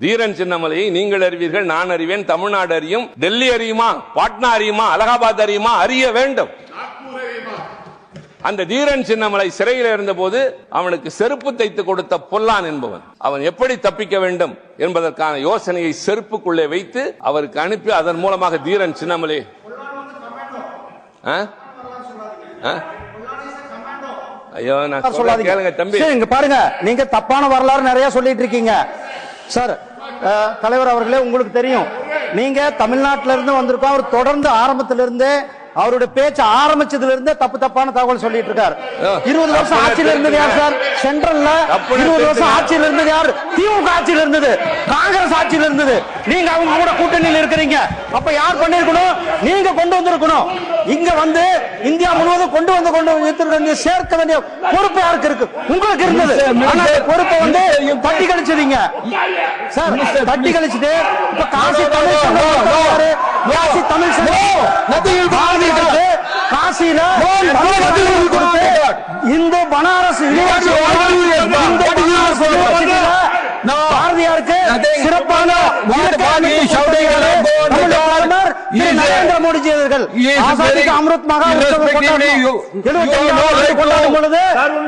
தீரன் சின்னமலையை நீங்கள் அறிவீர்கள், நான் அறிவேன், தமிழ்நாடு அறியும், டெல்லி அறியுமா, பாட்னா அறியுமா, அலகாபாத் அறியுமா, அறிய வேண்டும். அந்த தீரன் சின்னமலை சிறையில் இருந்தபோது அவனுக்கு செருப்பு தைத்து கொடுத்த பொல்லான் என்பவன் அவன் எப்படி தப்பிக்க வேண்டும் என்பதற்கான யோசனையை செருப்புக்குள்ளே வைத்து அவருக்கு அனுப்பி அதன் மூலமாக தீரன் சின்னமலை ஐயோ நான் கேளுங்க தம்பி, இங்க பாருங்க, நீங்க தப்பான வரலாறு நிறைய சொல்லிட்டு இருக்கீங்க சார். தலைவர் அவர்களே, உங்களுக்கு தெரியும், நீங்க தமிழ்நாட்டில இருந்து வந்திருக்கோம். அவர் தொடர்ந்து ஆரம்பத்திலிருந்து அவருடைய பேச்சு ஆரம்பிச்சதுல இருந்தே தப்பான தகவல் சொல்லிட்டு இருக்காரு. 20 வருஷம் ஆட்சியில இருந்தது யார் சார்? சென்ட்ரல்ல 20 வருஷம் ஆட்சியில இருந்தது யார்? திமுக ஆட்சியில இருந்தது, காங்கிரஸ் ஆட்சியில இருந்தது. நீங்க அவங்க கூட கூட்டணியில் இருக்கிறீங்க. அப்ப யார் பண்ணிருக்கணும்? நீங்க கொண்டு வந்திருக்கணும். இங்க வந்து இந்தியா முழுவதும் கொண்டு சேர்க்க வேண்டிய பொறுப்பு யாருக்கு இருக்கு? உங்களுக்கு இருந்தது. பொறுப்பை வந்து தட்டி கழிச்சதீங்க சார். தட்டி கழிச்சுட்டு இப்ப காசி தமிழ் காசியில இந்த பனாரஸ் பாரதியாருக்கு சிறப்பான நரேந்திர மோடிஜி அவர்கள் அமிர்த் மகா கொண்டாடும் பொழுது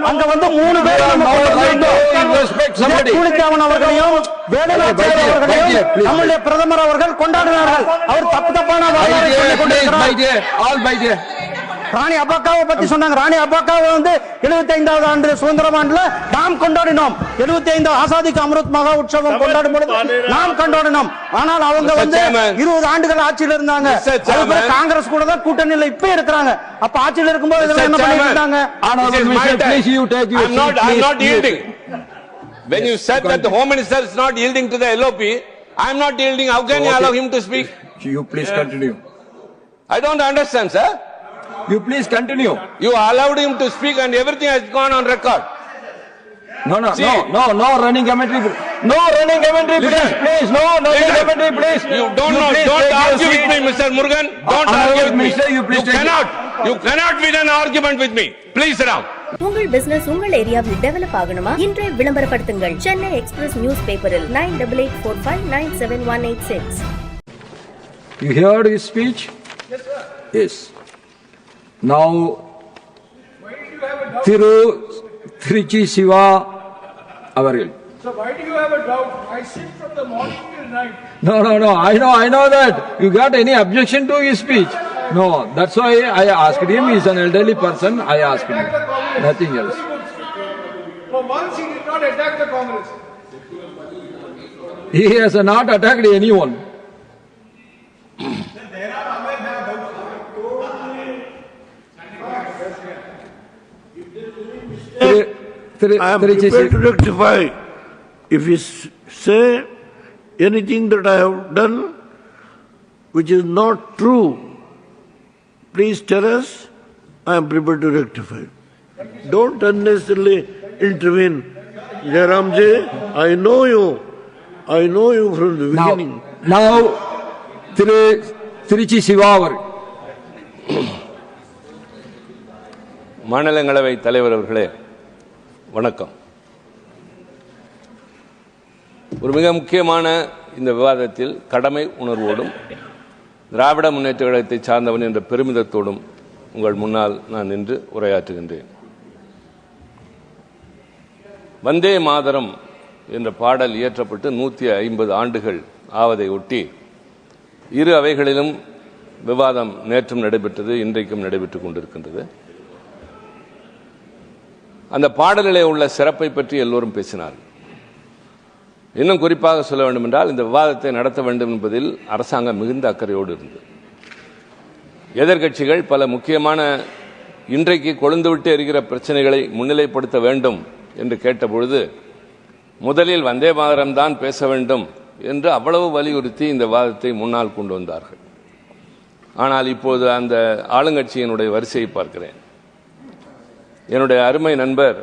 அங்க வந்து 3 பேர் அவர்களையும் வேலுநாச்சியார் அவர்களையும் நம்முடைய பிரதமர் அவர்கள் கொண்டாடினார்கள். அவர் தப்பான ராணி அப்பாக்காவை பத்தி சொன்னாங்க. ராணி அப்பாக்காவை வந்து 75வது ஆண்டு சுதந்திர ஆண்டுல நாம் கொண்டாடினோம். 75 ஆசாதிக்கு அமிர்த் மகா உற்சவம் கொண்டாடும் பொழுது நாம் கொண்டாடினோம். ஆனால் அவங்க வந்து 20 ஆண்டுகள் ஆட்சியில் இருந்தாங்க. காங்கிரஸ் கூட தான் கூட்டணியில் இப்ப இருக்கிறாங்க. அப்ப ஆட்சியில் இருக்கும்போது இதெல்லாம் என்ன பண்ணிட்டு இருந்தாங்க? When you said that the Home Minister is not yielding to the LOP, I am not yielding. How can you allow him to speak? You please continue. I don't understand, sir. You please continue. You allowed him to speak and everything has gone on record. No running commentary. No running commentary, please. No running commentary, please. You don't argue with me, Mr. Murugan. Don't argue with me. You cannot win an argument with me. Please sit down. உங்கள் business உங்கள் ஏரியாவில் develop ஆகணுமா? இன்றைய விளம்பரப்படுத்துங்கள். Chennai express news பேப்பரில் 9884597186. You heard his speech? Yes, sir. Yes. Now, Thiru Trichy Siva Avaril. So why do you have a doubt? I sit from the morning till night. No. I know that. You got any objection to his speech? No. That's why I asked him. He's an elderly person. I asked him. Nothing else. For months he did not attack the Congress. He has not attacked anyone. I am prepared to rectify. If you say anything that I have done which is not true, please tell us. I am prepared to rectify. Don't unnecessarily intervene. Jairamji, I know you from the beginning. Now Trichy Siva Avaril. மாநிலங்களவை தலைவர் அவர்களே, வணக்கம். ஒரு மிக முக்கியமான இந்த விவாதத்தில் கடமை உணர்வோடும் திராவிட முன்னேற்ற கழகத்தை சார்ந்தவன் என்ற பெருமிதத்தோடும் உங்கள் முன்னால் நான் நின்று உரையாற்றுகின்றேன். வந்தே மாதரம் என்ற பாடல் இயற்றப்பட்டு 150 ஆண்டுகள் ஆவதை ஒட்டி இரு அவைகளிலும் விவாதம் நேற்றும் நடைபெற்றது, இன்றைக்கும் நடைபெற்றுக் கொண்டிருக்கின்றது. அந்த பாடலிலே உள்ள சிறப்பை பற்றி எல்லோரும் பேசினார். இன்னும் குறிப்பாக சொல்ல வேண்டும் என்றால், இந்த விவாதத்தை நடத்த வேண்டும் என்பதில் அரசாங்கம் மிகுந்த அக்கறையோடு இருந்தது. எதிர்க்கட்சிகள் பல முக்கியமான இன்றைக்கு கொழுந்துவிட்டு எரிகிற பிரச்சனைகளை முன்னிலைப்படுத்த வேண்டும் என்று கேட்டபொழுது முதலில் வந்தே மாதரம் தான் பேச வேண்டும் என்று அவ்வளவு வலியுறுத்தி இந்த விவாதத்தை முன்னால் கொண்டு வந்தார்கள். ஆனால் இப்போது அந்த ஆளுங்கட்சியினுடைய வரிசையை பார்க்கிறேன். என்னுடைய அருமை நண்பர்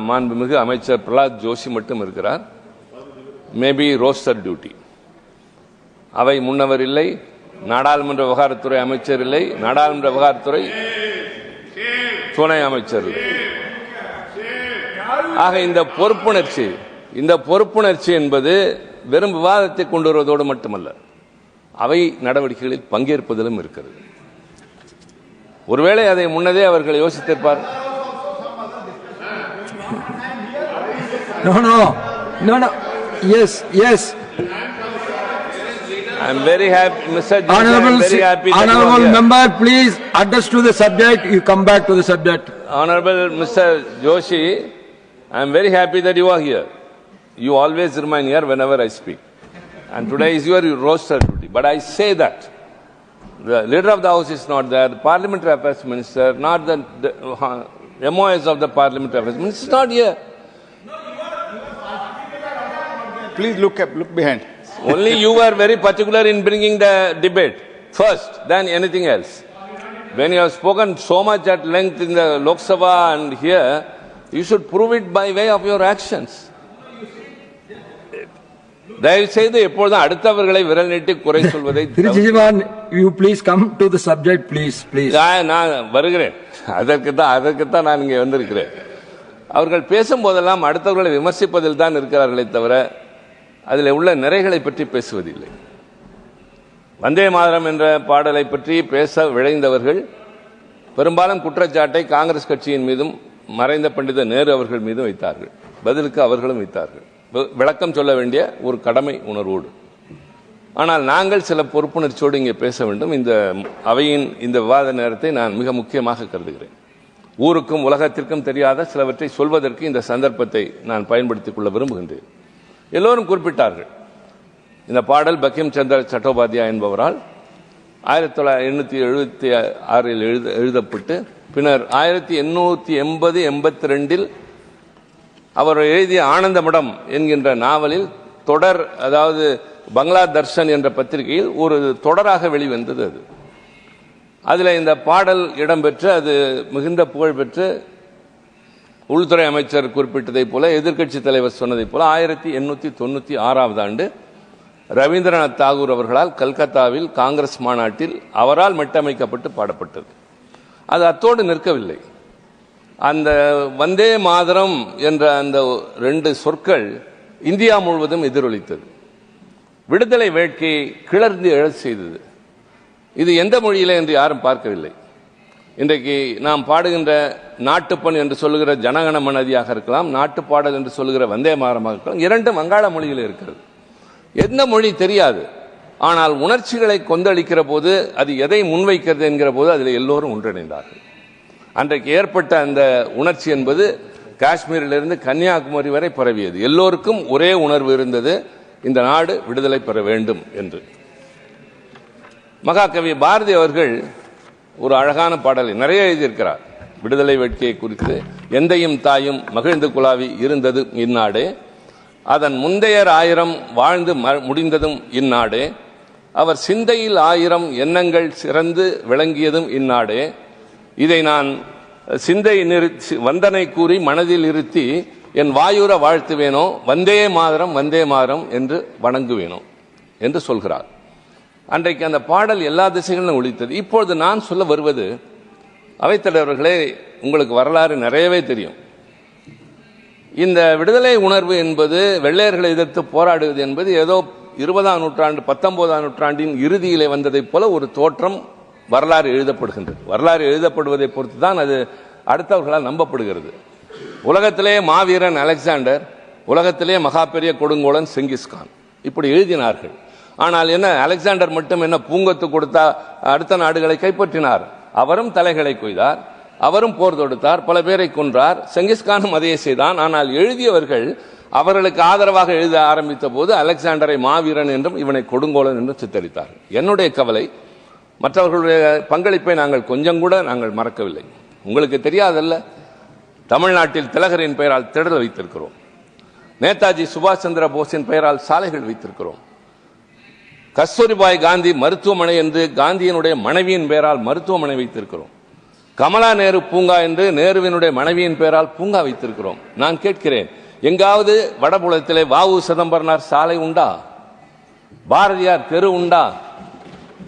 மாண்புமிகு அமைச்சர் பிரலாத் ஜோஷி மட்டும் இருக்கிறார். Maybe roster duty. அவை முன்னவர் இல்லை, நாடாளுமன்ற விவகாரத்துறை அமைச்சர் இல்லை, நாடாளுமன்ற விவகாரத்துறை துணை அமைச்சர் இல்லை. ஆக இந்த பொறுப்புணர்ச்சி இந்த பொறுப்புணர்ச்சி என்பது வெறும் விவாதத்தை கொண்டு வருவதோடு மட்டுமல்ல, அவை நடவடிக்கைகளில் பங்கேற்பதிலும் இருக்கிறது. ஒருவேளை அதை முன்னதே அவர்கள் யோசித்திருப்பார். No. Yes. I am very happy, Mr. Joshi, Honorable, I am very happy that you are honorable here. member, please address to the subject. You come back to the subject. Honorable Mr. Joshi, I am very happy that you are here. You always remain here whenever I speak. And today is your roster duty. But I say that the leader of the house is not there, the parliamentary affairs minister, not the MOS of the parliamentary affairs minister is not here. Please look behind. Only you were very particular in bringing the debate first, than anything else. When you have spoken so much at length in the Lok Sabha and here, you should prove it by way of your actions. தயவு செய்து எப்பொழுதும் அடுத்தவர்களை விரல் நீட்டி குறை சொல்வதை you please come to the subject, please. நான் வருகிறேன். அதற்குத்தான் நான் இங்கே வந்திருக்கிறேன். அவர்கள் பேசும்போதெல்லாம் அடுத்தவர்களை விமர்சிப்பதில் தான் இருக்கிறார்களே தவிர அதில் உள்ள நிறைகளை பற்றி பேசுவதில்லை. வந்தே மாதரம் என்ற பாடலை பற்றி பேச விழைந்தவர்கள் பெரும்பாலும் குற்றச்சாட்டை காங்கிரஸ் கட்சியின் மீதும் மறைந்த பண்டித நேரு அவர்கள் மீதும் வைத்தார்கள். பதிலுக்கு அவர்களும் வைத்தார்கள். விளக்கம் சொல்ல வேண்டிய ஒரு கடமை உணர்வோடு. ஆனால் நாங்கள் சில பொறுப்புணர்ச்சியோடு இங்கே பேச வேண்டும். இந்த அவையின் இந்த விவாத நேரத்தை நான் மிக முக்கியமாக கருதுகிறேன். ஊருக்கும் உலகத்திற்கும் தெரியாத சிலவற்றை சொல்வதற்கு இந்த சந்தர்ப்பத்தை நான் பயன்படுத்திக் கொள்ள விரும்புகின்றேன். எல்லோரும் குறிப்பிட்டார்கள், இந்த பாடல் பங்கிம் சந்திர சட்டோபாத்யாய் என்பவரால் 1876 எழுதப்பட்டு பின்னர் 1882 அவர் எழுதிய ஆனந்தமடம் என்கின்ற நாவலில் தொடர், அதாவது பங்களா தர்ஷன் என்ற பத்திரிகையில் ஒரு தொடராக வெளிவந்தது. அதில் இந்த பாடல் இடம்பெற்று அது மிகுந்த புகழ் பெற்று உள்துறை அமைச்சர் குறிப்பிட்டதை போல, எதிர்க்கட்சி தலைவர் சொன்னதை போல 1896 ஆண்டு ரவீந்திரநாத் தாகூர் அவர்களால் கல்கத்தாவில் காங்கிரஸ் மாநாட்டில் அவரால் மெட்டமைக்கப்பட்டு பாடப்பட்டது. அது அத்தோடு நிற்கவில்லை. அந்த வந்தே மாதரம் என்ற அந்த 2 சொற்கள் இந்தியா முழுவதும் எதிரொலித்தது. விடுதலை வேட்கையை கிளர்ந்து எழச் செய்தது. இது எந்த மொழியிலே என்று யாரும் பார்க்கவில்லை. இன்றைக்கு நாம் பாடுகின்ற நாட்டுப்பண் என்று சொல்லுகிற ஜனகண மனதியாக இருக்கலாம், நாட்டு பாடல் என்று சொல்லுகிற வந்தே மாதரமாக இருக்கலாம், இரண்டும் வங்காள மொழியில் இருக்கிறது. எந்த மொழி தெரியாது. ஆனால் உணர்ச்சிகளை கொந்தளிக்கிற போது, அது எதை முன்வைக்கிறது என்கிற போது அதில் எல்லோரும் ஒன்றிணைந்தார்கள். அன்றைக்கு ஏற்பட்ட அந்த உணர்ச்சி என்பது காஷ்மீரிலிருந்து கன்னியாகுமரி வரை பரவியது. எல்லோருக்கும் ஒரே உணர்வு இருந்தது, இந்த நாடு விடுதலை பெற வேண்டும் என்று. மகாகவி பாரதி அவர்கள் ஒரு அழகான பாடலை நிறைய எழுதியிருக்கிறார் விடுதலை வேட்கையை குறித்து. எந்தையும் தாயும் மகிழ்ந்து குலாவி இருந்தது இந்நாடே, அதன் முந்தையர் 1000 வாழ்ந்து முடிந்ததும் இந்நாடே, அவர் சிந்தையில் 1000 எண்ணங்கள் சிறந்து விளங்கியதும் இந்நாடே, இதை நான் சிந்தை வந்தனை கூறி மனதில் இருத்தி என் வாயுர வாழ்த்துவேனோ, வந்தே மாதரம் வந்தே மாதரம் என்று வணங்குவேனோ என்று சொல்கிறார். அன்றைக்கு அந்த பாடல் எல்லா திசைகளிலும் ஒலித்தது. இப்பொழுது நான் சொல்ல வருவது, அவைத்தலைவர்களே, உங்களுக்கு வரலாறு நிறையவே தெரியும். இந்த விடுதலை உணர்வு என்பது, வெள்ளையர்களை எதிர்த்து போராடுவது என்பது ஏதோ 20ஆம் நூற்றாண்டு 19ஆம் நூற்றாண்டின் இறுதியிலே வந்ததைப் போல ஒரு தோற்றம் வரலாறு எழுதப்படுகின்றது. வரலாறு எழுதப்படுவதை பொறுத்து தான் அது அடுத்தவர்களால் நம்பப்படுகிறது. உலகத்திலே மாவீரன் அலெக்சாண்டர், உலகத்திலே மகா பெரிய கொடுங்கோலன் செங்கிஸ்கான் இப்படி எழுதினார்கள். ஆனால் என்ன, அலெக்சாண்டர் மட்டும் என்ன பூங்கொத்து கொடுத்தா அடுத்த நாடுகளை கைப்பற்றினார்? அவரும் தலைகளை கொய்தார், அவரும் போர் தொடுத்தார், பல பேரை கொன்றார். செங்கிஸ்கானும் அதையே செய்தான். ஆனால் எழுதியவர்கள் அவர்களுக்கு ஆதரவாக எழுத ஆரம்பித்த போது அலெக்சாண்டரை மாவீரன் என்றும் இவனை கொடுங்கோலன் என்றும் சித்தரித்தார். என்னுடைய கவலை, மற்றவர்களுடைய பங்களிப்பை நாங்கள் கொஞ்சம் கூட நாங்கள் மறக்கவில்லை. உங்களுக்கு தெரியாதல்ல, தமிழ்நாட்டில் திலகரின் பெயரால் திடல் வைத்திருக்கிறோம். நேதாஜி சுபாஷ் சந்திர போஸின் பெயரால் சாலைகள் வைத்திருக்கிறோம். கஸ்தூரிபாய் காந்தி மருத்துவமனை என்று காந்தியினுடைய மனைவியின் பெயரால் மருத்துவமனை வைத்திருக்கிறோம். கமலா நேரு பூங்கா என்று நேருவினுடைய மனைவியின் பெயரால் பூங்கா வைத்திருக்கிறோம். நான் கேட்கிறேன், எங்காவது வடபுலத்திலே வாவு சிதம்பரனார் சாலை உண்டா? பாரதியார் தெரு உண்டா?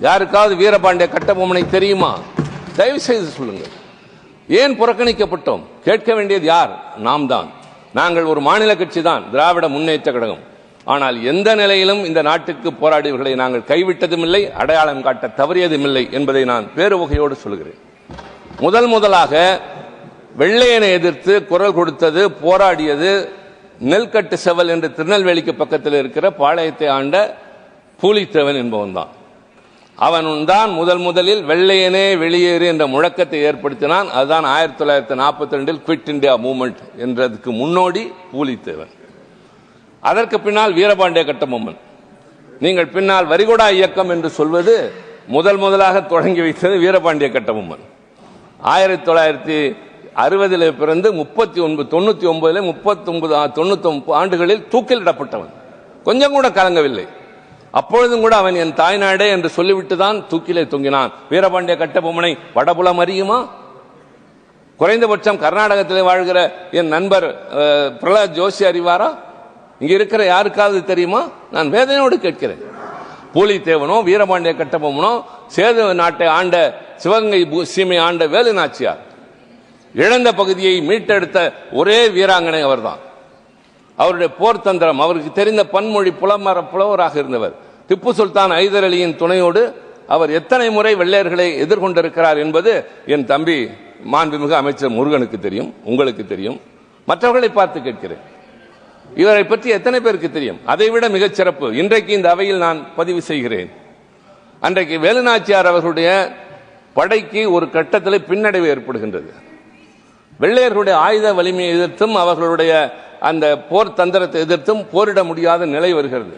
யாருக்காவது வீரபாண்டிய கட்டபொம்மனை தெரியுமா? தயவு செய்து சொல்லுங்கள். ஏன் புறக்கணிக்கப்பட்டோம்? கேட்க வேண்டியது யார்? நாம் தான். நாங்கள் ஒரு மாநில கட்சி தான், திராவிட முன்னேற்ற கழகம். ஆனால் எந்த நிலையிலும் இந்த நாட்டுக்கு போராடியவர்களை நாங்கள் கைவிட்டதும் இல்லை, அடையாளம் காட்ட தவறியதும் இல்லை என்பதை நான் பேருவகையோடு சொல்கிறேன். முதலாக வெள்ளையனை எதிர்த்து குரல் கொடுத்தது, போராடியது நெல்கட்டு செவல் என்று திருநெல்வேலிக்கு பக்கத்தில் இருக்கிற பாளையத்தை ஆண்ட பூலித்தேவன் என்பவன் தான். அவன் தான் முதலில் வெள்ளையனே வெளியேறு என்ற முழக்கத்தை ஏற்படுத்தினான். அதுதான் 1942 குவிட் இந்தியா மூவ்மெண்ட் என்றதுக்கு முன்னோடி பூலித்தேவன். அதற்கு பின்னால் வீரபாண்டிய கட்டபொம்மன். நீங்கள் பின்னால் வரிகொடா இயக்கம் என்று சொல்வது முதலாக தொடங்கி வைத்தது வீரபாண்டிய கட்டபொம்மன். 1960 பிறந்து 99 ஆண்டுகளில் தூக்கிலிடப்பட்டவன். கொஞ்சம் கூட கலங்கவில்லை. அப்பொழுதும் கூட அவன் என் தாய்நாடே என்று சொல்லிவிட்டு தான் தூக்கிலே தொங்கினான். வீரபாண்டிய கட்டபொம்மனை வடபுலம் அறியுமா? குறைந்தபட்சம் கர்நாடகத்திலே வாழ்கிற என் நண்பர் பிரகலாத் ஜோஷி அறிவாரா? இங்க இருக்கிற யாருக்காவது தெரியுமா? நான் வேதனையோடு கேட்கிறேன். பூலித்தேவனோ வீரபாண்டிய கட்டபொம்மனோ சேது நாட்டை ஆண்ட சிவகங்கை சீமை ஆண்ட வேலு நாச்சியார் இழந்த பகுதியை மீட்டெடுத்த ஒரே வீராங்கனை அவர்தான். அவருடைய போர் தந்திரம், அவருக்கு தெரிந்த பன்மொழி புலவராக இருந்தவர். திப்பு சுல்தான் ஐதர் அலியின் துணையோடு அவர் எத்தனை முறை வெள்ளையர்களை எதிர்கொண்டிருக்கிறார் என்பது என் தம்பி மாண்புமிகு அமைச்சர் முருகனுக்கு தெரியும், உங்களுக்கு தெரியும். மற்றவர்களை பார்த்து கேட்கிறேன், இவரை பற்றி எத்தனை பேருக்கு தெரியும்? அதைவிட மிகச் சிறப்பு இன்றைக்கு இந்த அவையில் நான் பதிவு செய்கிறேன். அன்றைக்கு வேலுநாச்சியார் அவர்களுடைய படைக்கு ஒரு கட்டத்தில் பின்னடைவு ஏற்படுகின்றது. வெள்ளையர்களுடைய ஆயுத வலிமையை எதிர்த்தும் அவர்களுடைய அந்த போர் தந்திரத்தை எதிர்த்தும் போரிட முடியாத நிலை வருகிறது.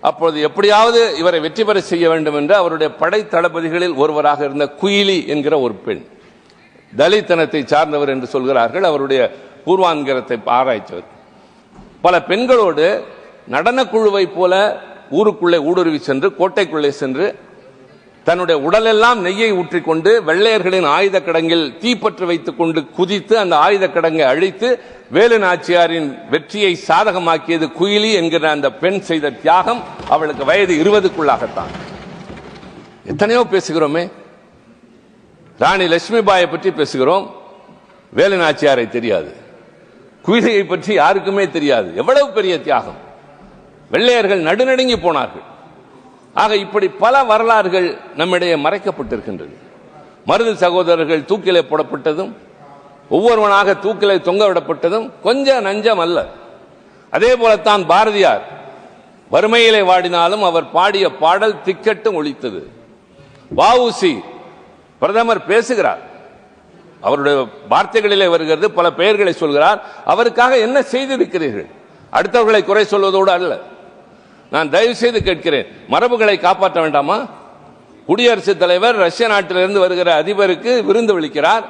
அப்பொழுது எப்படியாவது இவரை வெற்றி பெற செய்ய வேண்டும் என்று அவருடைய படை தளபதிகளில் ஒருவராக இருந்த குயிலி என்கிற ஒரு பெண், தலித்தனத்தை சார்ந்தவர் என்று சொல்கிறார்கள், அவருடைய பூர்வாங்கரத்தை ஆராய்ச்சவர், பல பெண்களோடு நடனக்குழுவை போல ஊருக்குள்ளே ஊடுருவி சென்று கோட்டைக்குள்ளே சென்று தன்னுடைய உடலெல்லாம் நெய்யை ஊற்றிக்கொண்டு வெள்ளையர்களின் ஆயுத கிடங்கில் தீப்பற்று வைத்துக் கொண்டு குதித்து அந்த ஆயுத கிடங்கை அழித்து வேலு நாச்சியாரின் வெற்றியை சாதகமாக்கியது குயிலி என்கிற அந்த பெண் செய்த தியாகம். அவளுக்கு வயது 20க்குள்ளாகத்தான். எத்தனையோ பேசுகிறோமே, ராணி லட்சுமிபாயை பற்றி பேசுகிறோம், வேலு நாச்சியாரை தெரியாது. குயிலியை பற்றி யாருக்குமே தெரியாது. எவ்வளவு பெரிய தியாகம்! வெள்ளையர்கள் நடுநடுங்கி போனார்கள். ஆக இப்படி பல வரலாறுகள் நம்மிடையே மறைக்கப்பட்டிருக்கின்றது. மருது சகோதரர்கள் தூக்கிலே போடப்பட்டதும் ஒவ்வொருவனாக தூக்கிலே தொங்க விடப்பட்டதும் கொஞ்சம் நஞ்சம் அல்ல. அதே போலத்தான் பாரதியார் வறுமையிலே வாடினாலும் அவர் பாடிய பாடல் திக்கட்டும் ஒலித்தது. வஉசி பிரதமர் பேசுகிறார், அவருடைய வார்த்தைகளிலே வருகிறது, பல பெயர்களை சொல்கிறார். அவருக்காக என்ன செய்திருக்கிறீர்கள்? அடுத்தவர்களை குறை சொல்வதோடு அல்ல. நான் தயவு செய்து கேட்கிறேன், மரபுகளை காப்பாற்ற வேண்டாமா? குடியரசுத் தலைவர் ரஷ்ய நாட்டிலிருந்து வருகிற அதிபருக்கு விருந்து அளிக்கிறார்.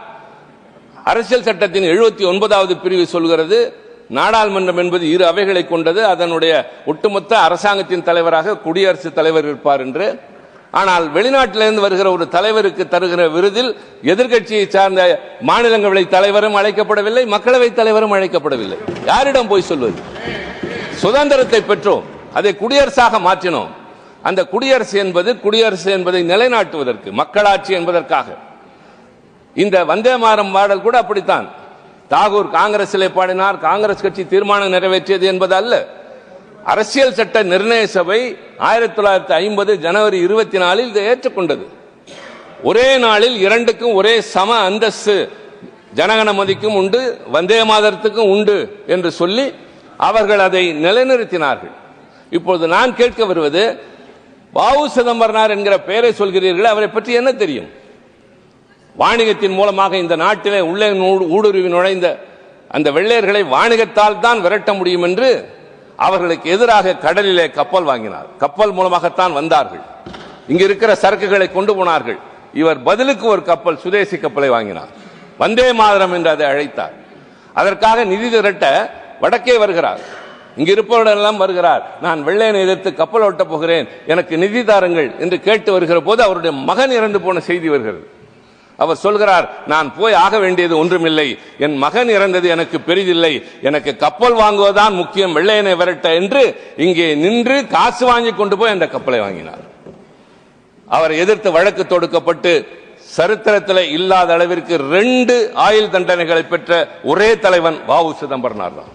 அரசியல் சட்டத்தின் 79வது பிரிவு சொல்கிறது, நாடாளுமன்றம் என்பது 2 அவைகளை கொண்டது, அதனுடைய ஒட்டுமொத்த அரசாங்கத்தின் தலைவராக குடியரசுத் தலைவர் இருப்பார் என்று. ஆனால் வெளிநாட்டிலிருந்து வருகிற ஒரு தலைவருக்கு தருகிற விருதில் எதிர்க்கட்சியை சார்ந்த மாநிலங்களவை தலைவரும் அழைக்கப்படவில்லை, மக்களவை தலைவரும் அழைக்கப்படவில்லை. யாரிடம் போய் சொல்வது? சுதந்திரத்தை பெற்றோம், அதை குடியரசாக மாற்றினோம். அந்த குடியரசு என்பதை நிலைநாட்டுவதற்கு, மக்களாட்சி என்பதற்காக. இந்த வந்தே மாதரம் பாடல் கூட அப்படித்தான். தாகூர் காங்கிரஸிலே பாடினார், காங்கிரஸ் கட்சி தீர்மானம் நிறைவேற்றியது என்பது அல்ல. அரசியல் சட்ட நிர்ணய சபை 1950 ஜனவரி 24 இதை ஏற்றுக்கொண்டது. ஒரே நாளில் 2க்கும் ஒரே சம அந்தஸ்து, ஜனகணமதிக்கும் உண்டு, வந்தே மாதரத்துக்கும் உண்டு என்று சொல்லி அவர்கள் அதை நிலைநிறுத்தினார்கள். இப்பொழுது நான் கேட்க வருவது, வஉ சிதம்பரனார் என்கிற பெயரை சொல்கிறீர்கள், அவரை பற்றி என்ன தெரியும்? வாணிகத்தின் மூலமாக இந்த நாட்டிலே உள்ளே ஊடுருவி நுழைந்த அந்த வெள்ளையர்களை வாணிகத்தால் தான் விரட்ட முடியும் என்று அவர்களுக்கு எதிராக கடலிலே கப்பல் வாங்கினார். கப்பல் மூலமாகத்தான் வந்தார்கள், இங்க இருக்கிற சரக்குகளை கொண்டு போனார்கள். இவர் பதிலுக்கு ஒரு கப்பல், சுதேசி கப்பலை வாங்கினார், வந்தே மாதரம் என்று அதை அழைத்தார். அதற்காக நிதி திரட்ட வடக்கே வருகிறார், இங்க இருப்பவரெல்லாம் வருகிறார். நான் வெள்ளையனை எதிர்த்து கப்பல் ஓட்ட போகிறேன், எனக்கு நிதி தாருங்கள் என்று கேட்டு வருகிற போது அவருடைய மகன் இறந்து போன செய்தி வருகிறது. அவர் சொல்கிறார், நான் போய் ஆக வேண்டியது ஒன்றுமில்லை, என் மகன் இறந்தது எனக்கு பெரிதில்லை, எனக்கு கப்பல் வாங்குவதுதான் முக்கியம், வெள்ளையனை விரட்ட என்று இங்கே நின்று காசு வாங்கி கொண்டு போய் அந்த கப்பலை வாங்கினார். அவரை எதிர்த்து வழக்கு தொடுக்கப்பட்டு சரித்திரத்தில் இல்லாத அளவிற்கு 2 ஆயுள் தண்டனைகளை பெற்ற ஒரே தலைவன் வஉ சிதம்பரனார் தான்.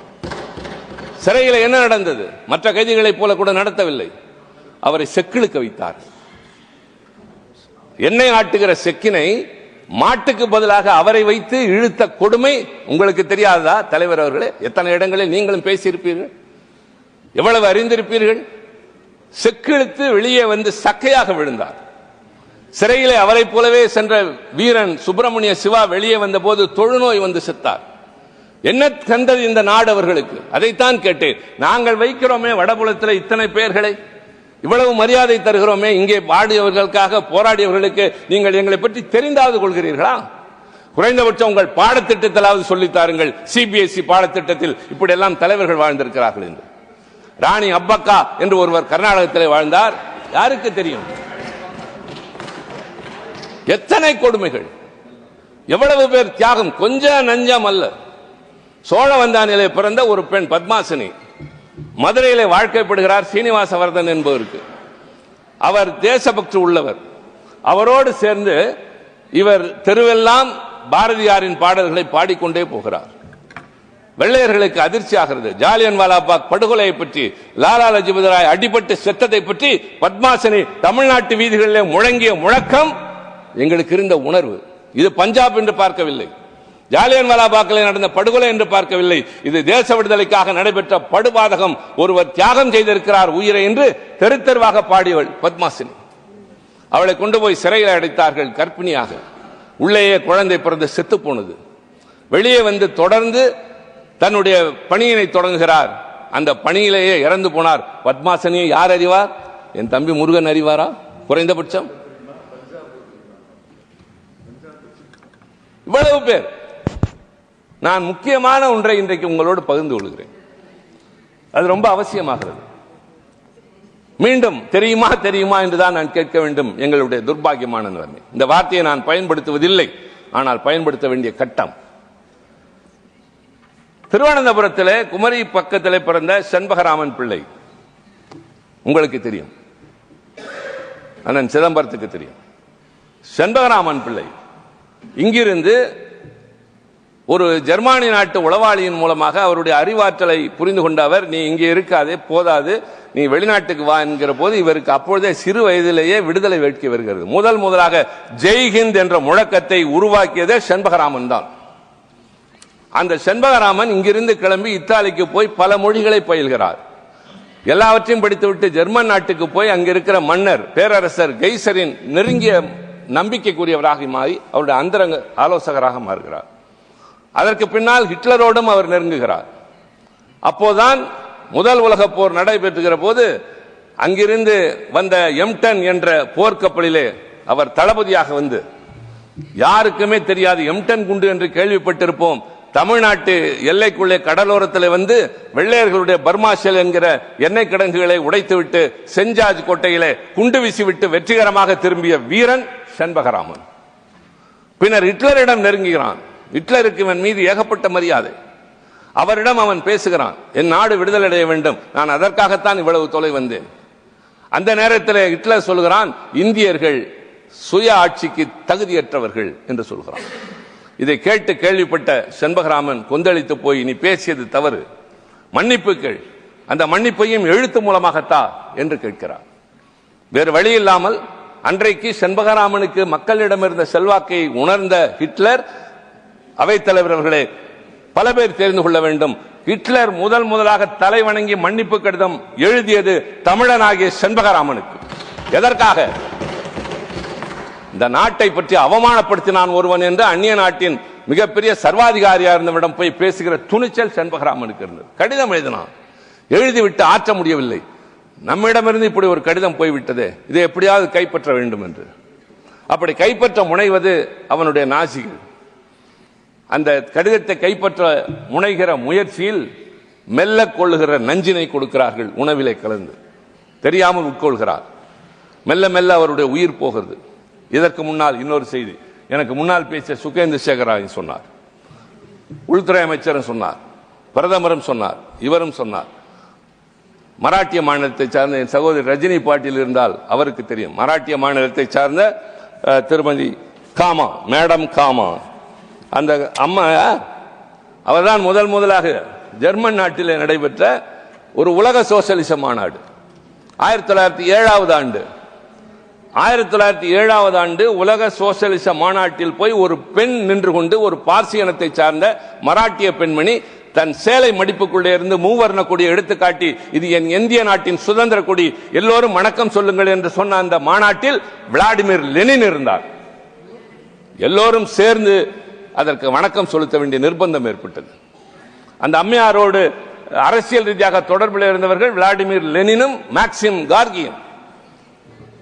சிறையில் என்ன நடந்தது? மற்ற கைதிகளைப் போல கூட நடத்தவில்லை. அவரை செக்கிழுக்க வைத்தார். எண்ணெய் ஆட்டுகிற செக்கினை மாட்டுக்கு பதிலாக அவரை வைத்து இழுத்த கொடுமை உங்களுக்கு தெரியாதா தலைவர் அவர்களே? எத்தனை இடங்களில் நீங்களும் பேசியிருப்பீர்கள், எவ்வளவு அறிந்திருப்பீர்கள். செக்கிழுத்து வெளியே வந்து சக்கையாக விழுந்தார். சிறையிலே அவரை போலவே சென்ற வீரன் சுப்பிரமணிய சிவா வெளியே வந்த போது தொழுநோய் வந்து செத்தார். என்ன தந்தது இந்த நாடு அவர்களுக்கு? அதைத்தான் கேட்டேன். நாங்கள் வைக்கிறோமே வடபுலத்தில் இத்தனை பெயர்களை, இவ்வளவு மரியாதை தருகிறோமே, இங்கே பாடியவர்களுக்காக போராடியவர்களுக்கு நீங்கள் எங்களை பற்றி தெரிந்தாவது கொள்கிறீர்களா? குறைந்தபட்சம் உங்கள் பாடத்திட்டத்திலாவது சொல்லித்தாருங்கள். சிபிஎஸ்இ பாடத்திட்டத்தில் இப்படி எல்லாம் தலைவர்கள் வாழ்ந்திருக்கிறார்கள் என்று. ராணி அப்பக்கா என்று ஒருவர் கர்நாடகத்திலே வாழ்ந்தார். யாருக்கு தெரியும்? எத்தனை கொடுமைகள், எவ்வளவு பேர் தியாகம், கொஞ்சம் நஞ்சம் அல்ல. சோழவந்தானிலே பிறந்த ஒரு பெண் பத்மாசினி மதுரையிலே வாழ்க்கைப்படுகிறார் சீனிவாசவர்தன் என்பவருக்கு. அவர் தேசபக்தி உள்ளவர். அவரோடு சேர்ந்து இவர் தெருவெல்லாம் பாரதியாரின் பாடல்களை பாடிக்கொண்டே போகிறார். வெள்ளையர்களுக்கு அதிர்ச்சி ஆகிறது. ஜாலியன் வாலாபாக் படுகொலையை பற்றி, லாலா லஜபதி ராய் அடிபட்டு செத்ததை பற்றி பத்மாசினி தமிழ்நாட்டு வீதிகளிலே முழங்கிய முழக்கம் எங்களுக்கு இருந்த உணர்வு. இது பஞ்சாப் என்று பார்க்கவில்லை, ஜாலியன் வாலாபாக்கில் நடந்த படுகொலை என்று பார்க்கவில்லை. இது தேச விடுதலைக்காக நடைபெற்ற படுபாதகம். ஒருவர் தியாகம் செய்திருக்கிறார் உயிரை என்று தெரு தெருவாக பாடியவள் பத்மாசினி. அவளை கொண்டு போய் சிறையில் அடைத்தார்கள் கர்ப்பிணியாக. உள்ளேயே குழந்தை பிறந்து செத்து போனது. வெளியே வந்து தொடர்ந்து தன்னுடைய பணியினை தொடங்குகிறார். அந்த பணியிலேயே இறந்து போனார். பத்மாசினியை யார் அறிவார்? என் தம்பி முருகன் அறிவாரா? குறைந்தபட்சம் இவ்வளவு பேர். நான் முக்கியமான ஒன்றை இன்றைக்கு உங்களோடு பகிர்ந்து கொள்கிறேன். அது ரொம்ப அவசியமாகிறது. மீண்டும் தெரியுமா தெரியுமா என்றுதான் நான் கேட்க வேண்டும். எங்களுடைய துர்பாகியமான நிலைமை. இந்த வார்த்தையை நான் பயன்படுத்துவதில்லை, ஆனால் பயன்படுத்த வேண்டிய கட்டம். திருவனந்தபுரத்திலே குமரி பக்கத்திலே பிறந்த செண்பகராமன் பிள்ளை உங்களுக்கு தெரியும், அண்ணன் சிதம்பரத்துக்கு தெரியும். செண்பகராமன் பிள்ளை இங்கிருந்து ஒரு ஜெர்மானி நாட்டு உளவாளியின் மூலமாக அவருடைய அறிவாற்றலை புரிந்து கொண்ட அவர், நீ இங்கே இருக்காதே, போதாது, நீ வெளிநாட்டுக்கு வா என்கிற போது இவருக்கு அப்பொழுதே சிறு வயதிலேயே விடுதலை வேட்கை வருகிறது. முதலாக ஜெய்ஹிந்த் என்ற முழக்கத்தை உருவாக்கியதே செண்பகராமன் தான். அந்த செண்பகராமன் இங்கிருந்து கிளம்பி இத்தாலிக்கு போய் பல மொழிகளை பயில்கிறார். எல்லாவற்றையும் படித்துவிட்டு ஜெர்மன் நாட்டுக்கு போய் அங்க இருக்கிற மன்னர் பேரரசர் கெய்சரின் நெருங்கிய நம்பிக்கைக்குரியவராக மாறி அவருடைய அந்தரங்க ஆலோசகராக மாறுகிறார். அதற்கு பின்னால் ஹிட்லரோடும் அவர் நெருங்குகிறார். அப்போதான் முதல் உலக போர் நடைபெற்றுகிற போது அங்கிருந்து வந்த எம்டன் என்ற போர்க்கப்பலிலே அவர் தளபதியாக வந்து, யாருக்குமே தெரியாது, எம்டன் குண்டு என்று கேள்விப்பட்டிருப்போம். தமிழ்நாட்டு எல்லைக்குள்ளே கடலோரத்தில் வந்து வெள்ளையர்களுடைய பர்மாஷெல் என்கிற எண்ணெய் கிடங்குகளை உடைத்துவிட்டு செஞ்சாஜ் கோட்டையிலே குண்டு வீசிவிட்டு வெற்றிகரமாக திரும்பிய வீரன் செண்பகராமன். பின்னர் ஹிட்லரிடம் நெருங்குகிறான். ஹிட்லருக்கு இவன் மீது ஏகப்பட்ட மரியாதை. அவரிடம் அவன் பேசுகிறான், என் நாடு விடுதலை அடைய வேண்டும், நான் அதற்காகத்தான் இவ்வளவு தொலை வந்தேன். அந்த நேரத்தில் ஹிட்லர் சொல்கிறான், இந்தியர்கள் சுய ஆட்சிக்கு தகுதியற்றவர்கள் என்று சொல்கிறான். இதை கேட்டு கேள்விப்பட்ட செண்பகராமன் கொந்தளித்து போய், நீ பேசியது தவறு, மன்னிப்பு கேள், அந்த மன்னிப்பையும் எழுத்து மூலமாகத்தா என்று கேட்கிறார். வேறு வழி இல்லாமல் அன்றைக்கு செண்பகராமனுக்கு மக்களிடமிருந்த செல்வாக்கை உணர்ந்த ஹிட்லர், அவைத்தலைவர் அவர்களே, பல பேர் தெரிந்து கொள்ள வேண்டும், ஹிட்லர் முதலாக தலை வணங்கி மன்னிப்பு கடிதம் எழுதியது தமிழனாகிய செண்பகராமனுக்கு. எதற்காக? இந்த நாட்டை பற்றி அவமானப்படுத்தினான் ஒருவன் என்று அந்நிய நாட்டின் மிகப்பெரிய சர்வாதிகாரியா இருந்தவரிடம் போய் பேசுகிற துணிச்சல் செண்பகராமனுக்கு இருந்தது. கடிதம் எழுதினான், எழுதிவிட்டு ஆற்ற முடியவில்லை. நம்மிடமிருந்து இப்படி ஒரு கடிதம் போய்விட்டதே, இதை எப்படியாவது கைப்பற்ற வேண்டும் என்று. அப்படி கைப்பற்ற முனைவது அவனுடைய நாசிகள். அந்த கடிதத்தை கைப்பற்ற முனைகிற முயற்சியில் மெல்ல கொள்ளுகிற நஞ்சினை கொடுக்கிறார்கள், உணவிலே கலந்து தெரியாமல் உட்கொள்கிறார். மெல்ல மெல்ல அவருடைய உயிர் போகிறது. இதற்கு முன்னால் இன்னொரு செய்தி, எனக்கு முன்னால் பேசிய சுகேந்திர சேகராய் சொன்னார், உள்துறை அமைச்சரும் சொன்னார், பிரதமரும் சொன்னார், இவரும் சொன்னார். மராட்டிய மாநிலத்தை சார்ந்த என் சகோதரி ரஜினி பாட்டீல் இருந்தால் அவருக்கு தெரியும். மராட்டிய மாநிலத்தை சார்ந்த திருமதி காமா, மேடம் காமா, அந்த அம்மா, அவர்தான் முதலாக ஜெர்மன் நாட்டிலே நடைபெற்ற ஒரு உலக சோசியலிச மாநாடு 1907 ஆண்டு. 1907 ஆண்டு உலக சோசியலிச மாநாட்டில் போய் ஒரு பெண் நின்று கொண்டு, ஒரு பார்சி இனத்தை சார்ந்த மராட்டிய பெண்மணி தன் சேலை மடிப்புக்குள்ளே இருந்து மூவர்ண கொடியை எடுத்து காட்டி, இது என் இந்திய நாட்டின் சுதந்திர கொடி, எல்லோரும் வணக்கம் சொல்லுங்கள் என்று சொன்ன அந்த மாநாட்டில் விளாடிமிர் லெனின் இருந்தார். எல்லோரும் சேர்ந்து அதற்கு வணக்கம் செலுத்த வேண்டிய நிர்பந்தம் ஏற்பட்டது. அந்த அம்மையாரோடு அரசியல் ரீதியாக தொடர்பில் இருந்தவர்கள் விளாடிமிர் லெனினும் மேக்சிம் கார்கியும்.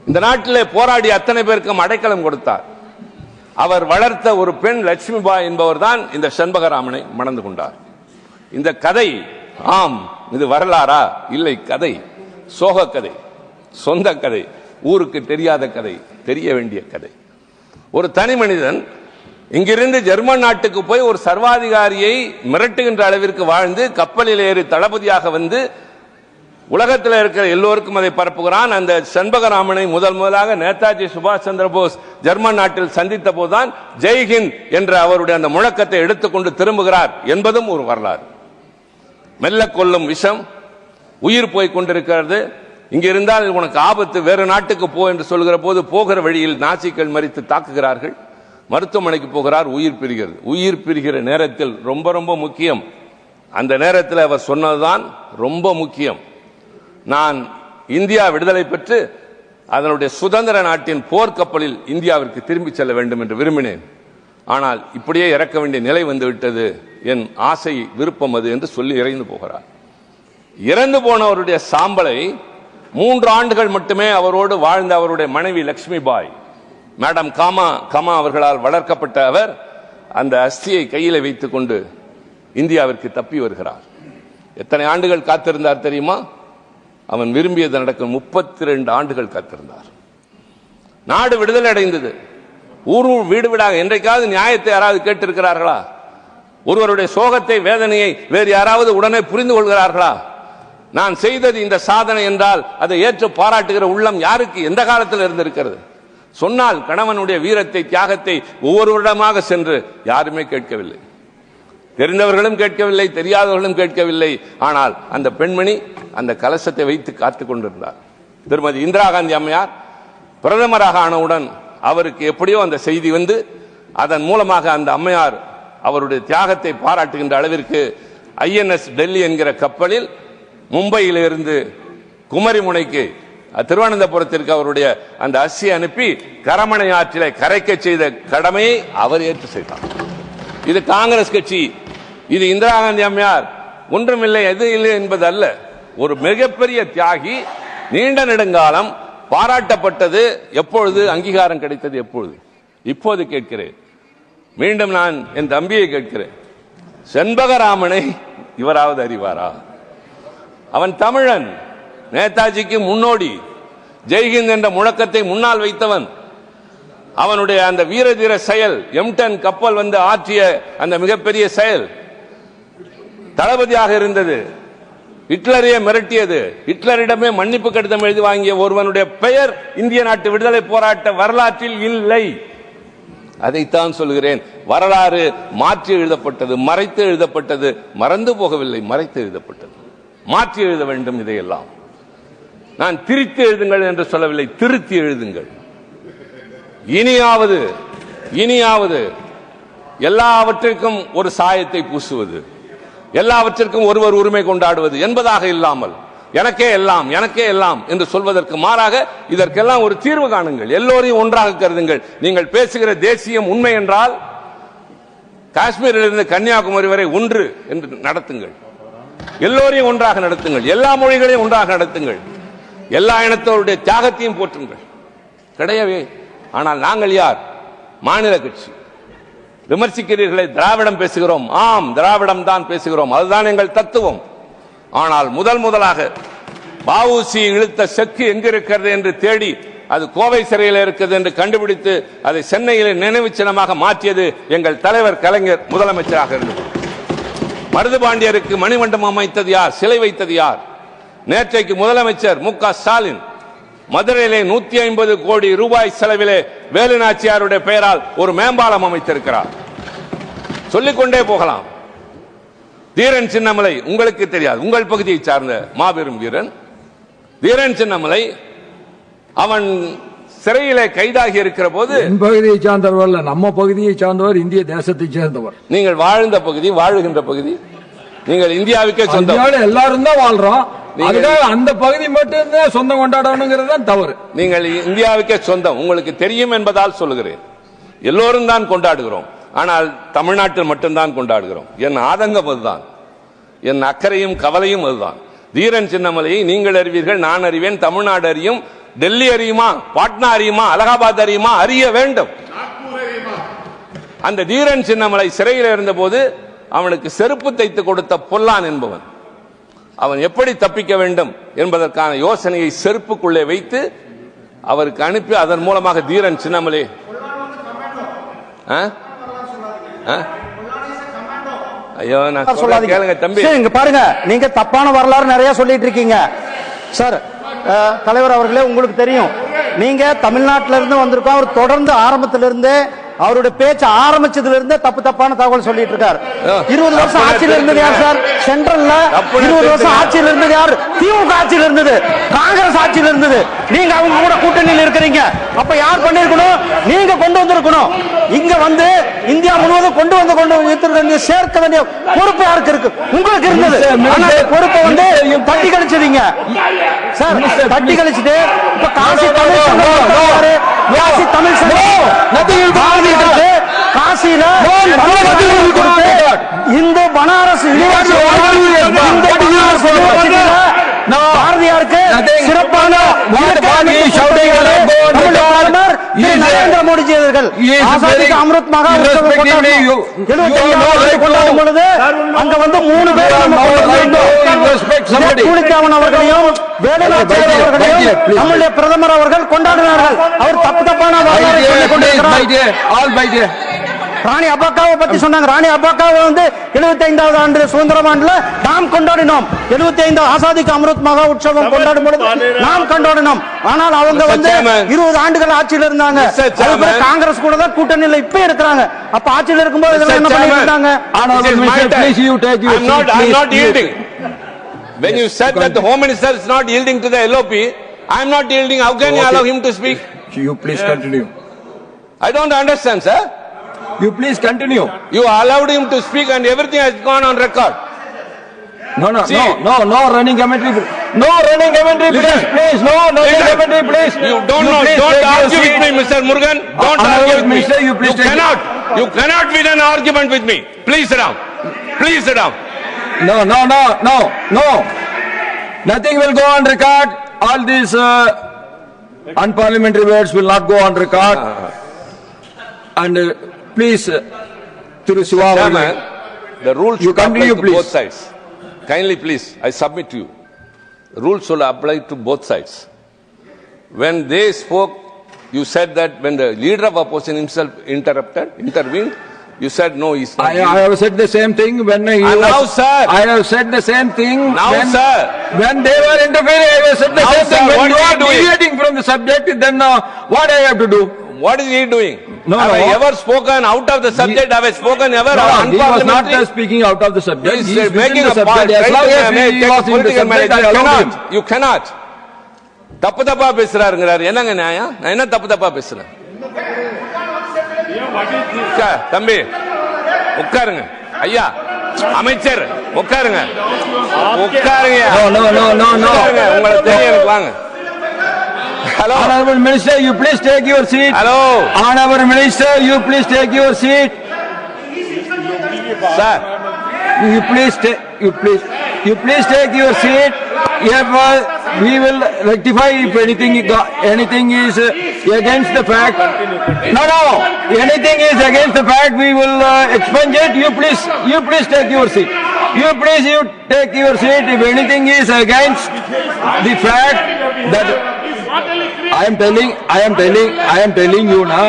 இந்த நாட்டிலே போராடி அத்தனை பேருக்கும் அடைக்கலம் கொடுத்தார். அவர் வளர்த்த ஒரு பெண் லட்சுமிபாய் என்பவர் தான் இந்த செண்பகராமனை மணந்து கொண்டார். இந்த கதை, ஆம், இது வரலாறா? இல்லை, கதை, சோக கதை, சொந்த கதை, ஊருக்கு தெரியாத கதை, தெரிய வேண்டிய கதை. ஒரு தனி மனிதன் இங்கிருந்து ஜெர்மன் நாட்டுக்கு போய் ஒரு சர்வாதிகாரியை மிரட்டுகின்ற அளவிற்கு வாழ்ந்து கப்பலில் ஏறி தளபதியாக வந்து உலகத்தில் இருக்கிற எல்லோருக்கும் அதை பரப்புகிறான். அந்த செண்பகராமனை முதலாக நேதாஜி சுபாஷ் சந்திர போஸ் ஜெர்மன் நாட்டில் சந்தித்த போதுதான் ஜெய்ஹிந்த் என்ற அவருடைய அந்த முழக்கத்தை எடுத்துக்கொண்டு திரும்புகிறார் என்பதும் ஒரு வரலாறு. மெல்ல கொல்லும் விஷம், உயிர் போய் கொண்டிருக்கிறது, இங்க இருந்தால் உனக்கு ஆபத்து, வேறு நாட்டுக்கு போ என்று சொல்கிற போது போகிற வழியில் நாசிக்கள் மறித்து தாக்குகிறார்கள். மருத்துவமனைக்கு போகிறார், உயிர் பிரிகிறது. உயிர் பிரிகிற நேரத்தில் ரொம்ப ரொம்ப முக்கியம், அந்த நேரத்தில் அவர் சொன்னதுதான் ரொம்ப முக்கியம். நான் இந்தியா விடுதலை பெற்று அதனுடைய சுதந்திர நாட்டின் போர்க்கப்பலில் இந்தியாவிற்கு திரும்பி செல்ல வேண்டும் என்று விரும்பினேன். ஆனால் இப்படியே இறக்க வேண்டிய நிலை வந்துவிட்டது, என் ஆசை விருப்பம் அது என்று சொல்லி இறந்து போகிறார். இறந்து போனவருடைய சாம்பலை 3 ஆண்டுகள் மட்டுமே அவரோடு வாழ்ந்த அவருடைய மனைவி லட்சுமிபாய், மேடம் காமா அவர்களால் வளர்க்கப்பட்ட அவர் அந்த அஸ்தியை கையில் வைத்துக் கொண்டு இந்தியாவிற்கு தப்பி வருகிறார். எத்தனை ஆண்டுகள் காத்திருந்தார் தெரியுமா? அவன் விரும்பியது நடக்கும் 32 ஆண்டுகள் காத்திருந்தார். நாடு விடுதலை அடைந்தது. ஊர் வீடு வீடாக என்றைக்காவது நியாயத்தை யாராவது கேட்டிருக்கிறார்களா? ஒருவருடைய சோகத்தை, வேதனையை வேறு யாராவது உடனே புரிந்து கொள்கிறார்களா? நான் செய்தது இந்த சாதனை என்றால் அதை ஏற்று பாராட்டுகிற உள்ளம் யாருக்கு எந்த காலத்தில் இருந்திருக்கிறது? சொன்னால் கணவனுடைய வீரத்தை, தியாகத்தை ஒவ்வொருவரிடமாக சென்று யாருமே கேட்கவில்லை. தெரிந்தவர்களும் கேட்கவில்லை, தெரியாதவர்களும் கேட்கவில்லை. ஆனால் அந்த பெண்மணி அந்த கலசத்தை வைத்து காத்துக் கொண்டிருந்தார். திருமதி இந்திரா காந்தி அம்மையார் பிரதமராக ஆனவுடன் அவருக்கு எப்படியோ அந்த செய்தி வந்து அதன் மூலமாக அந்த அம்மையார் அவருடைய தியாகத்தை பாராட்டுகின்ற அளவிற்கு INS டெல்லி என்கிற கப்பலில் மும்பையிலிருந்து குமரிமுனைக்கு திருவனந்தபுரத்திற்கு அவருடைய அந்த அஸ்தியை அனுப்பி கரமனை ஆற்றிலே கரைக்க செய்த கடமையை அவர் ஏற்று செய்தார். இது காங்கிரஸ் கட்சி, இது இந்திரா காந்தி அம்மையார் ஒன்றுமில்லை, எது இல்லை என்பது அல்ல. ஒரு மிகப்பெரிய தியாகி, நீண்ட நெடுங்காலம் பாராட்டப்பட்டது. எப்பொழுது அங்கீகாரம் கிடைத்தது? எப்பொழுது? இப்போது கேட்கிறேன், மீண்டும் நான் என் தம்பியை கேட்கிறேன், செண்பகராமனை இவராவது அறிவாரா? அவன் தமிழன், நேதாஜிக்கு முன்னோடி, ஜெய்ஹிந்த் என்ற முழக்கத்தை முன்னால் வைத்தவன். அவனுடைய அந்த வீரதீர செயல், M10 கப்பல் வந்து ஆற்றிய அந்த மிகப்பெரிய செயல் தளபதியாக இருந்தது. ஹிட்லரையே மிரட்டியது. ஹிட்லரிடமே மன்னிப்பு கடிதம் எழுதி வாங்கிய ஒருவனுடைய பெயர் இந்திய நாட்டு விடுதலை போராட்ட வரலாற்றில் இல்லை. அதைத்தான் சொல்கிறேன். வரலாறு மாற்றி எழுதப்பட்டது, மறைத்து எழுதப்பட்டது. மறந்து போகவில்லை, மறைத்து எழுதப்பட்டது. மாற்றி எழுத வேண்டும். இதையெல்லாம் நான் திரித்து எழுதுங்கள் என்று சொல்லவில்லை, திருத்தி எழுதுங்கள். இனியாவது எல்லாவற்றிற்கும் ஒரு சாயத்தை பூசுவது, எல்லாவற்றிற்கும் ஒருவர் உரிமை கொண்டாடுவது என்பதாக இல்லாமல் எனக்கே எல்லாம் என்று சொல்வதற்கு மாறாக இதற்கெல்லாம் ஒரு தீர்வு காணுங்கள். எல்லோரையும் ஒன்றாக கருதுங்கள். நீங்கள் பேசுகிற தேசியம் உண்மை என்றால் காஷ்மீரிலிருந்து கன்னியாகுமரி வரை ஒன்று என்று நடத்துங்கள். எல்லோரையும் ஒன்றாக நடத்துங்கள். எல்லா மொழிகளையும் ஒன்றாக நடத்துங்கள். எல்லா இனத்தவருடைய தியாகத்தையும் போற்றுங்கள். கிடையவே. ஆனால் நாங்கள் யார்? மாநில கட்சி. விமர்சிக்கிறீர்களே, திராவிடம் பேசுகிறோம். ஆம், திராவிடம் தான் பேசுகிறோம், அதுதான் எங்கள் தத்துவம். ஆனால் முதலாக வஉசி இழுத்த செக்கு எங்கிருக்கிறது என்று தேடி அது கோவை சிறையில் இருக்கிறது என்று கண்டுபிடித்து அதை சென்னையில் நினைவு சின்னமாக மாற்றியது எங்கள் தலைவர் கலைஞர் முதலமைச்சராக இருந்தது. மருதுபாண்டியருக்கு மணிமண்டபம் அமைத்தது யார்? சிலை வைத்தது யார்? நேற்றைக்கு முதலமைச்சர் மு.க. ஸ்டாலின் மதுரையிலே 150 கோடி ரூபாய் செலவிலே வேலுநாச்சியாருடைய பெயரால் ஒரு மேம்பாலம் அமைத்திருக்கிறார். சொல்லிக்கொண்டே போகலாம். தீரன் சின்னமலை உங்களுக்கு தெரியாது, உங்கள் பகுதியை சார்ந்த மாபெரும் வீரன் தீரன் சின்னமலை. அவன் சிறையிலே கைதாகி இருக்கிற போது, என் பகுதியை சார்ந்தவர் அல்ல, நம்ம பகுதியை சார்ந்தவர், இந்திய தேசத்தை சேர்ந்தவர். நீங்கள் வாழ்ந்த பகுதி, வாழுகின்ற பகுதி, நீங்கள் இந்தியாவுக்கே சொந்தம். எல்லாரும் தான் வாழ்றோம், அந்த பகுதி மட்டும் தான் சொந்தம் கொண்டாடணுங்கிறது தான் தவறு. நீங்கள் இந்தியாவுக்கே சொந்தம், உங்களுக்கு தெரியும் என்பதால் சொல்லுகிறேன். எல்லோரும் தான் கொண்டாடுகிறோம், ஆனால் தமிழ்நாட்டில் மட்டும்தான் கொண்டாடுகிறோம். என் ஆதங்கம் அதுதான், என் அக்கறையும் கவலையும் அதுதான். தீரன் சின்னமலையை நீங்கள் அறிவீர்கள், நான் அறிவேன், தமிழ்நாடு அறியும், டெல்லி அறியுமா, பாட்னா அறியுமா, அலகாபாத் அறியுமா, அறிய வேண்டும். அந்த தீரன் சின்னமலை சிறையில் இருந்த போது அவனுக்கு செருப்பு தைத்து கொடுத்த பொல்லான் என்பவன், அவன் எப்படி தப்பிக்க வேண்டும் என்பதற்கான யோசனையை செருப்புக்குள்ளே வைத்து அவருக்கு அனுப்பி, அதன் மூலமாக தீரன் சின்னமலை ஐயோ நான் கேளுங்க தம்பி, இங்க பாருங்க, நீங்க தப்பான வரலாறு நிறைய சொல்லிட்டு இருக்கீங்க சார். தலைவர் அவர்களே, உங்களுக்கு தெரியும், நீங்க தமிழ்நாட்டில இருந்து வந்திருக்கோம். அவர் தொடர்ந்து ஆரம்பத்திலிருந்தே அவருடைய பேச்சு ஆரம்பிச்சதுல இருந்தே தப்பான தகவல் சொல்லிட்டு இருக்காரு. 20 வருஷம் ஆட்சியில் இருந்தது யார் சார்? சென்ட்ரல்ல 20 வருஷம் ஆட்சியில் இருந்தது யார்? திமுக ஆட்சியில் இருந்தது, காங்கிரஸ் ஆட்சியில் இருந்தது. நீங்க அவங்க கூட கூட்டணியில் இருக்கிறீங்க. அப்ப யார் பண்ணிருக்கணும்? நீங்க கொண்டு வந்திருக்கணும். இங்க வந்து இந்தியா முழுவதும் கொண்டு சேர்க்க வேண்டிய பொறுப்பு யாருக்கு இருக்கு? உங்களுக்கு இருந்தது. பொறுப்பை வந்து தட்டி கழிச்சதீங்க சார், தட்டி கழிச்சுட்டு இப்ப காசி தமிழ் காசியில இந்து பனாரஸ் பாரதியாருக்கு சிறப்பான நரேந்திர மோடிஜி அவர்கள் ஆசாதிக்கு அமிர்த் மஹோத்சவம் கொண்டாடும் பொழுது அங்க வந்து 3 பேர் கூலிக்காவன் அவர்களையும் வேலுநாச்சியார் அவர்களையும் நம்முடைய பிரதமர் அவர்கள் கொண்டாடினார்கள். அவர் தப்பான ராணி அப்பாக்காவை பத்தி சொன்னாங்க. ராணி அப்பாக்காவை வந்து 75வது ஆண்டு சுதந்திரம் ஆண்டுல நாம் கொண்டாடினோம். 75 ஆசாதிக்கு அமிர்த் மகா உற்சவம் கொண்டாடும் பொழுது நாம் கொண்டாடினோம். ஆனால் அவங்க வந்து 20 ஆண்டுகள் ஆட்சியில் இருந்தாங்க. காங்கிரஸ் கூட தான் கூட்டணியில் இப்ப இருக்கிறாங்க. அப்ப ஆட்சியில் இருக்கும்போது இதெல்லாம் என்ன பண்ணிட்டு இருந்தாங்க? When you said that the Home Minister is not yielding to the LOP, I am not yielding. How can you allow him to speak? You please continue. I don't understand, sir. You please continue. You allowed him to speak and everything has gone on record. No running commentary. No running commentary, please. No running commentary, please. You don't argue with me, Mr. Murugan. Don't argue with me. You cannot win an argument with me. Please sit down. Please sit down. No. Nothing will go on record. All these unparliamentary words will not go on record. And please, Thiru Siva, the rules you should apply continue, to please. both sides. Kindly, please, I submit to you. Rules should apply to both sides. When they spoke, you said that when the leader of opposition himself intervened, you said no, he's not. I have said the same thing when he was. Now, sir. I have said the same thing. Now, sir. When they were interfering, I have said the Now, same sir, thing. When what you are are you doing? deviating from the subject, then what I have to do? What is he doing? No, have I no. ever spoken out of the subject? Have I spoken ever No, he was not unparliamentary? speaking out of the subject. He He is is making within a the point. subject. As long as he was in the subject, I allowed him. You cannot. தப்பா பேசுறாருங்கிறாரு. என்னங்க நியாயம்? நான் என்ன தப்பா பேசுறேன்? தம்பி உட்காருங்க. ஐயா அமைச்சர் உட்காருங்க. No. உங்களை தெரியும். வாங்க. Hello. Honorable Minister, you please take your seat. Hello. Honorable Minister, you please take your seat. Sir. You please take your seat. We will rectify if anything is against the fact. No. Anything is against the fact, we will expunge it. You please take your seat. You take your seat. If anything is against the fact that I am telling you now.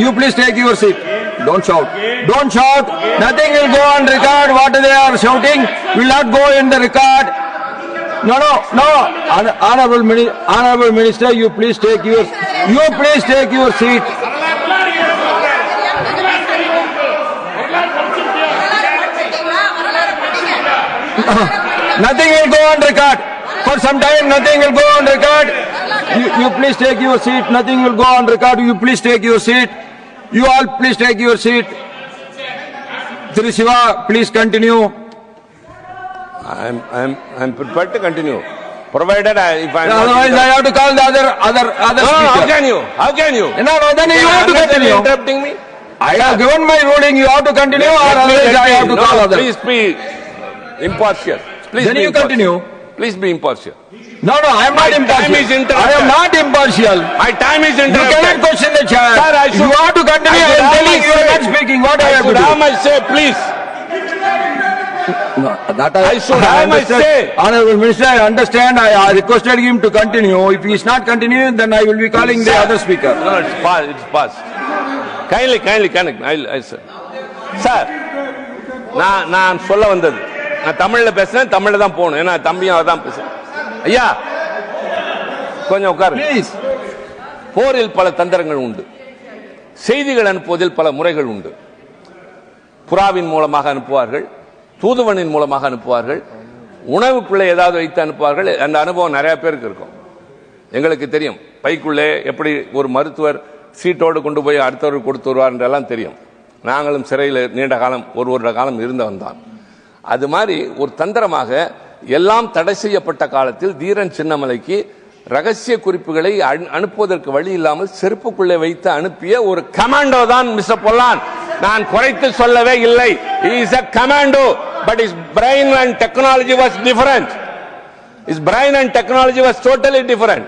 You please take your seat. Don't shout. Nothing will go on record. What they are shouting will not go in the record. No. Honorable Minister, you please take your seat. Nothing will go on record. For some time, nothing will go on record. You please take your seat. Nothing will go on record. You please take your seat. You all please take your seat. Sri Shiva, please continue. I'm prepared to continue, provided if I'm. Otherwise, I have to call the other No, speaker. how can you? No, then you have to continue. Interrupting me. I have given my ruling. You have to continue, or otherwise I have to call others. Please be impartial. Please Then be you impartial. continue. Please be impartial. No, I am not My impartial. time is interrupted. I am not impartial. My time is You interrupted. cannot question the chair. Sir, I should- You have to continue. I I should am have telling my you are say. not speaking. What I I have to should do? have my say, please. No, that I should have my understand. say. Honorable Minister, I understand. I requested him to continue. If he is not continuing, then I will be calling the other speaker. No, it's past. It's past. Kindly, connect. Sir, நான் சொல்ல வந்தது, நான் தமிழ்ல பேசுறேன், தமிழ்ல தான் போகணும். ஏன்னா தம்பியும் அதான் பேசுறேன். ஐயா, கொஞ்சம் உட்காருங்க. Please. போரில் பல தந்திரங்கள் உண்டு, செய்திகள் அனுப்புவதில் பல முறைகள் உண்டு. புறாவின் மூலமாக அனுப்புவார்கள், தூதுவனின் மூலமாக அனுப்புவார்கள், உணவுக்குள்ளே ஏதாவது வைத்து அனுப்புவார்கள். அந்த அனுபவம் நிறைய பேருக்கு இருக்கும். எங்களுக்கு தெரியும், பைக்குள்ளே எப்படி ஒரு மருத்துவர் சீட்டோடு கொண்டு போய் அடுத்தவர்கள் கொடுத்து வருவார் என்றெல்லாம் தெரியும். நாங்களும் சிறையில் நீண்ட காலம், ஒரு வருட காலம் இருந்தவன் தான். அது மாதிரி ஒரு தந்திரமாக எல்லாம் தடை செய்யப்பட்ட காலத்தில் தீரன் சின்னமலைக்கு ரகசிய குறிப்புகளை அனுப்புவதற்கு வழி இல்லாமல் செருப்புக்குள்ளே வைத்து அனுப்பிய ஒரு கமாண்டோ தான் மிஸ்டர் பொல்லான். நான் குறைத்து சொல்லவே இல்லை. He is a commando, but his brain and technology was different. His brain and technology was totally different.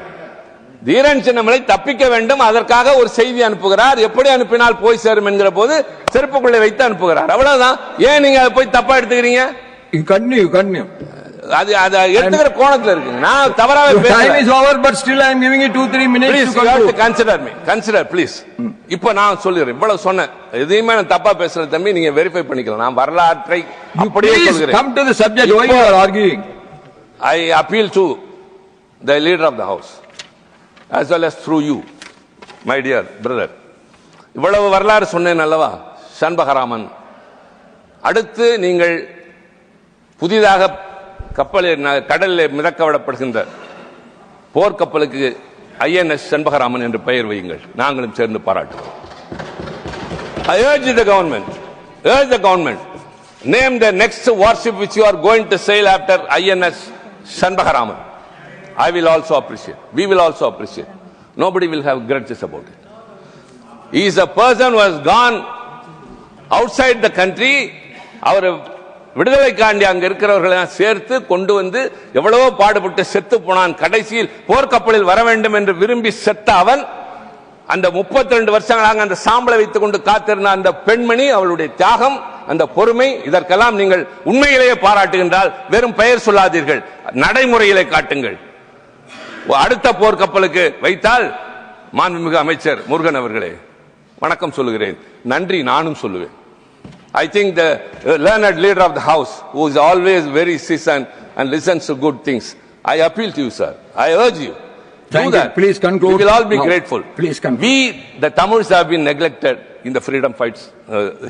Dheeran Chinnamalai தப்பிக்க வேண்டும், அதற்காக ஒரு செய்தி அனுப்புகிறார். எப்படி அனுப்பினால் போய் சேரும் என்கிற போது செருப்புக்குள்ளே வைத்து அனுப்புகிறார். அவ்வளவுதான். ஏன் நீங்க அதை போய் தப்பா எடுத்துக்கிறீங்க? You continue. அது எடுத்துக்கிற கோணத்துல இருக்குங்க. நான் தவறாக Time பேசுறேன். is over, but still I am giving you 2-3 minutes Please, to you have to conclude. consider, please. இப்ப நான் சொல்லுகிறேன், இவ்வளவு சொன்னேன், எதையுமே நான் தப்பா பேசுறேன் தம்பி, நீங்க வெரிஃபை பண்ணிக்கலாம். நான் வரலாற்றை You அப்படியே please சொல்கிறேன். come to the subject. Why you are arguing? I appeal to the leader of the house as well as through you, my dear brother. இவ்வளவு வரலாறு சொன்னேன் அல்லவா சண்பகராமன். அடுத்து நீங்கள் புதிதாக கடலில் மிதக்க விடப்படுகின்ற போர்க்கப்பலுக்கு INS சண்பகராமன் என்று பெயர் வையுங்கள். நாங்களும் சேர்ந்து பாராட்டுவோம். I urge the government, name the next warship which you are going to sail after INS Shanbagaraman. I will also appreciate. We will also appreciate. Nobody will have grudges about it. He is a person who has gone outside the country. அவர் விடுதலைக்காண்டி அங்க இருக்கிறவர்களை சேர்த்து கொண்டு வந்து எவ்வளவோ பாடுபட்டு செத்து போனான். கடைசியில் போர்க்கப்பலில் வர வேண்டும் என்று விரும்பி செத்த அவன் அந்த 32 வருஷங்களாக அந்த சாம்பலை வைத்துக் கொண்டு காத்திருந்த அந்த பெண்மணி, அவளுடைய தியாகம், அந்த பொறுமை, இதற்கெல்லாம் நீங்கள் உண்மையிலேயே பாராட்டுகின்றால் வெறும் பெயர் சொல்லாதீர்கள், நடைமுறையிலே காட்டுங்கள். அடுத்த போர்க்கப்பலுக்கு வைத்தால் மாண்புமிகு அமைச்சர் முருகன் அவர்களே வணக்கம் சொல்லுகிறேன், நன்றி நானும் சொல்லுவேன். I think the learned leader of the house, who is always very seasoned and listens to good things, I appeal to you, sir. I urge you. Thank do you. that. Please conclude. We will all be No. grateful. Please conclude. We, the Tamils, have been neglected in the freedom fights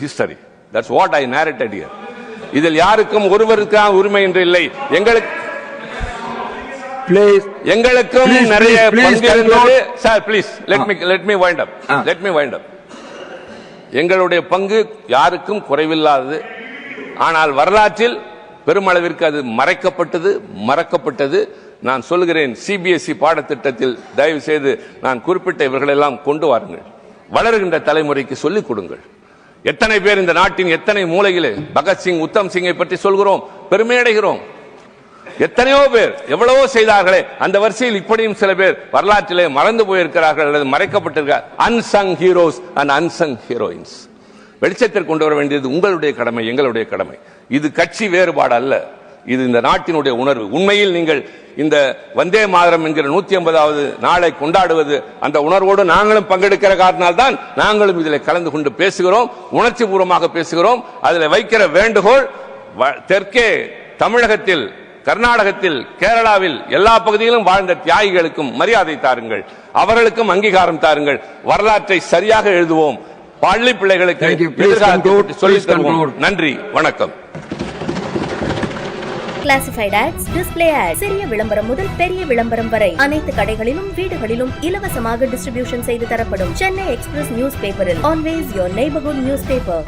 history. That's what I narrated here. இதில் யாருக்கும் ஒருவருக்கான உரிமை என்று இல்லை. எங்களுக்கும் நிறைய பங்கு இருந்தது. Sir, please let me wind up. Let me wind up. எங்களுடைய பங்கு யாருக்கும் குறைவில்லாதது. ஆனால் வரலாற்றில் பெருமளவிற்கு அது மறக்கப்பட்டது. நான் சொல்லுகிறேன், CBSE பாடத்திட்டத்தில் தயவு செய்து நான் குறிப்பிட்ட இவர்களெல்லாம் கொண்டு வாருங்கள். வளருகின்ற தலைமுறைக்கு சொல்லிக் கொடுங்கள். எத்தனை பேர் இந்த நாட்டின் எத்தனை மூலையிலே பகத்சிங், உத்தம் சிங்கை பற்றி சொல்கிறோம், பெருமை அடைகிறோம். எத்தனையோ பேர் எவ்வளவோ செய்தார்களே, அந்த வரிசையில் இப்படியும் சில பேர் வரலாற்றிலே மறந்து போயிருக்கிறார்கள் அல்லது மறைக்கப்பட்டிருக்கிறார். Unsung heroes and unsung heroines. வெளிச்சத்திற்கு கொண்டு வர வேண்டியது உங்களுடைய கடமை, எங்களுடைய கடமை. இது கட்சி வேறுபாடு அல்ல, இது இந்த நாட்டினுடைய உணர்வு. உண்மையில் நீங்கள் இந்த வந்தே மாதரம் என்கிற 150வது நாளை கொண்டாடுவது அந்த உணர்வோடு நாங்களும் பங்கெடுக்கிற காரணத்தால் தான் நாங்களும் இதில் கலந்து கொண்டு பேசுகிறோம், உணர்ச்சி பூர்வமாக பேசுகிறோம். அதில் வைக்கிற வேண்டுகோள், தெற்கே தமிழகத்தில், கர்நாடகத்தில், கேரளாவில் எல்லா பகுதியிலும் வாழ்ந்த தியாகிகளுக்கும் மரியாதை தாருங்கள், அவர்களுக்கும் அங்கீகாரம் தாருங்கள். வரலாற்றை சரியாக எழுதுவோம். பள்ளி பிள்ளைகளுக்கு சொல்லித் தருவோம். நன்றி, வணக்கம். கிளாசிஃபைட் ஆட்ஸ், டிஸ்ப்ளே ஆட்ஸ், சிறிய விளம்பரம் முதல் பெரிய விளம்பரம் வரை அனைத்து கடைகளிலும் வீடுகளிலும் இலவசமாக டிஸ்ட்ரிபியூஷன் செய்து தரப்படும். சென்னை எக்ஸ்பிரஸ் நியூஸ் பேப்பரில் always your neighbourhood news paper.